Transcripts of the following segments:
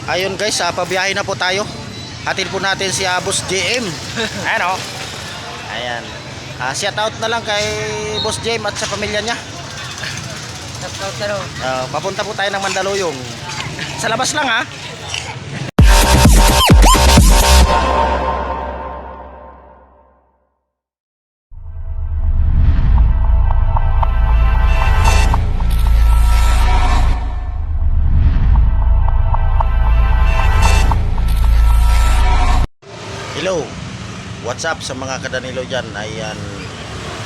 Ayun guys, pabiyahe na po tayo. Hatid po natin si Boss JM. Ayan o. Ayan. Shout out na lang kay Boss JM at sa pamilya niya. Shout out na rin. Papunta po tayo ng Mandaluyong. Sa labas lang ha. Hello, what's up sa mga kadanilo dyan? Ayan,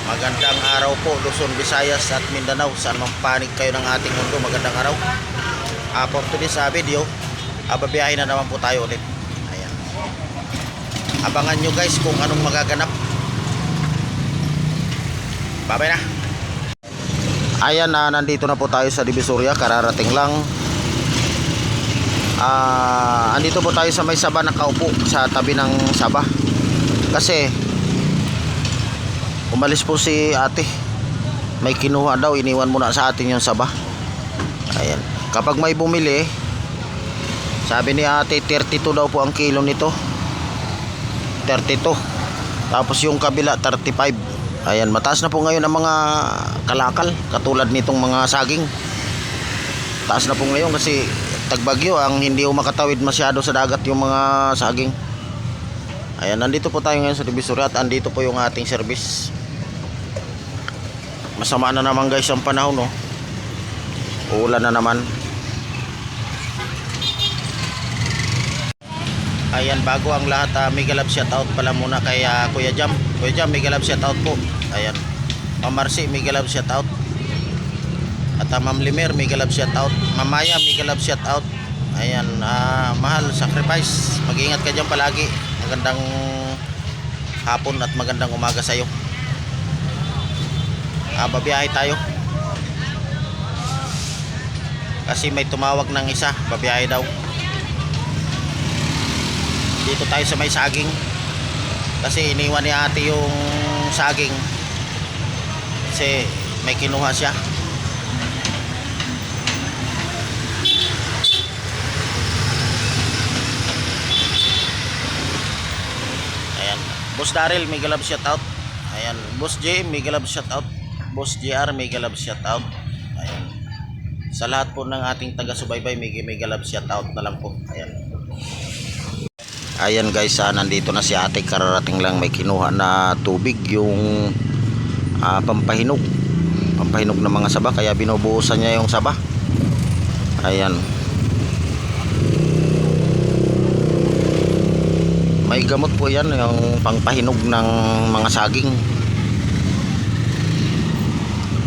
magandang araw po Luzon, Visayas at Mindanao. Saan mang panig kayo ng ating mundo, magandang araw. For today's video, babiyahin na naman po tayo ulit. Ayan, abangan nyo guys kung anong magaganap. Babay na. Ayan, nandito na po tayo sa Divisoria. Kararating lang. Andito po tayo sa may Saba, nakaupo sa tabi ng Saba kasi umalis po si ate, may kinuha daw, iniwan muna sa atin yung Saba. Ayan, kapag may bumili, sabi ni ate 32 daw po ang kilo nito, 32, tapos yung kabila 35. Ayan, mataas na po ngayon ang mga kalakal katulad nitong mga saging. Taas na po ngayon kasi tagbagyo ang hindi makatawid masyado sa dagat yung mga saging. Ayan, nandito po tayo ngayon sa Divisoria at andito po yung ating service. Masama na naman guys ang panahon, no? Uulan na naman. Ayan, bago ang lahat, mega love shout out pala muna kay Kuya Jam. Kuya Jam, mega love shout out po. Ayan, Ma'am Marcy, mega love shout out. At Ma'am Limer, mega love shout out. Mamaya, mega love shout out. Ayan, mahal, sacrifice. Mag-iingat ka dyan palagi. Magandang hapon at magandang umaga sa'yo. Babiyahe tayo. Kasi may tumawag ng isa, babiyahe daw. Dito tayo sa may saging. Kasi iniwan ni ate yung saging. Kasi may kinuha siya. Boss Daryl, mega love shout out. Ayan, Boss J, mega love shout out. Boss JR, mega love shout out. Ayan. Sa lahat po ng ating taga-subaybay, mega love shout out na lang po. Ayan. Ayan guys, nandito na si ate, kararating lang, may kinuha na tubig, yung pampahinog. Pampahinog ng mga saba, kaya binubuhusan niya yung saba. Ayan. May gamot po yan, yung pangpahinog ng mga saging.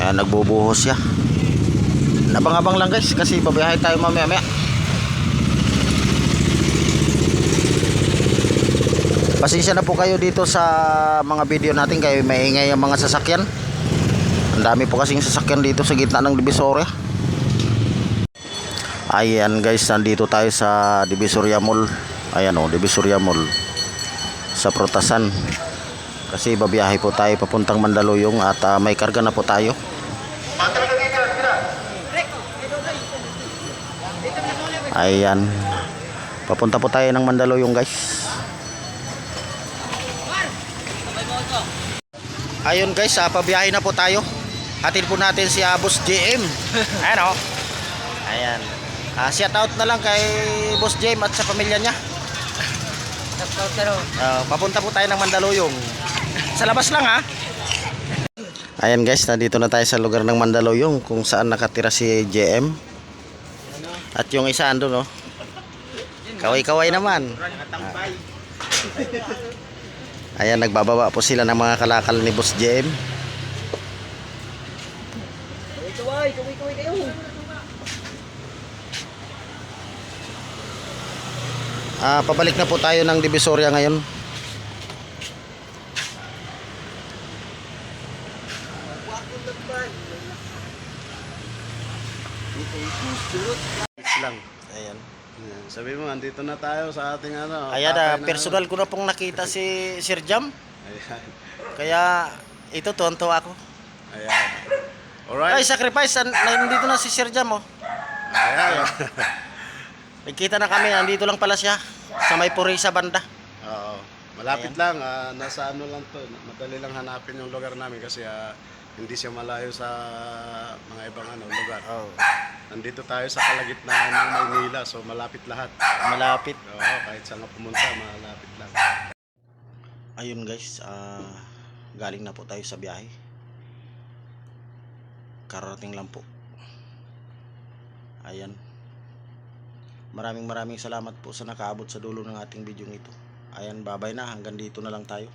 Ayan, nagbubuhos siya. Abang-abang lang guys, kasi babiyahe tayo mamaya-maya. Pasensya na po kayo dito sa mga video natin, kayo maingay ang mga sasakyan. Ang dami po kasing sasakyan dito sa gitna ng Divisoria. Ayan guys, nandito tayo sa Divisoria Mall. Ayan o, Divisoria Mall sa Prutasan. Kasi babiyahe po tayo papuntang Mandaluyong at may karga na po tayo. Ayan, papunta po tayo ng Mandaluyong guys. Ayun guys, pabiyahe na po tayo. Hatid po natin si Boss JM. Ayan o. Ayan, shout out na lang kay Boss JM at sa pamilya niya. Shout out na rin. Papunta po tayo ng Mandaluyong. Sa labas lang ha. Ayan guys, nandito na tayo sa lugar ng Mandaluyong kung saan nakatira si JM. At yung isa ando, no? Kaway-kaway naman. Ayan, nagbababa po sila ng mga kalakal ni Boss JM. Kaway kayo. Pabalik na po tayo ng Divisoria ngayon. Lang. Ayan. Sabi mo, andito na tayo sa ating ano. Ayan, personal ko na pong nakita si Sir Jam. Ayan. Kaya ito, tonto ako. Ayan. Alright. Ay, sacrifice. Nandito na si Sir Jam, oh. Ayan. Nagkita na kami, nandito lang pala siya. Sa may Purisa banda. Oo. Malapit lang, nasa ano lang to. Madali lang hanapin yung lugar namin kasi hindi siya malayo sa mga ibang lugar. Oh, Nandito tayo sa kalagitnaan ng Maynila, so malapit lahat. malapit. Oo, kahit saan ka pumunta, malapit lang. Ayun guys, galing na po tayo sa biyahe. Karating lang po. Ayan. Maraming salamat po sa nakaabot sa dulo ng ating video ito. Ayan, bye-bye na. Hanggang dito na lang tayo.